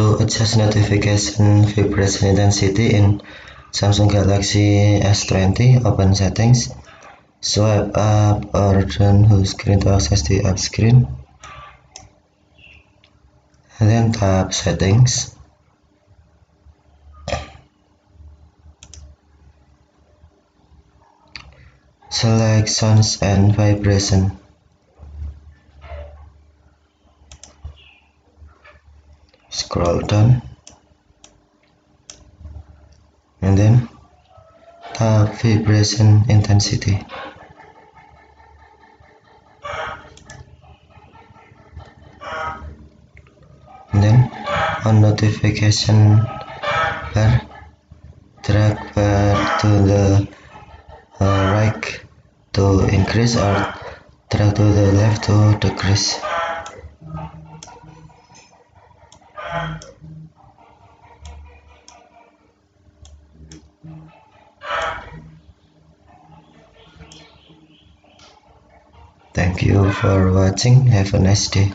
To adjust notification vibration intensity in Samsung Galaxy S20, open Settings, swipe up or down whole screen to access the app screen, and then tap Settings. Select Sounds and Vibration. Scroll down and then tap Vibration Intensity. And then on notification bar, drag bar to the right to increase or drag to the left to decrease. Thank you for watching. Have a nice day.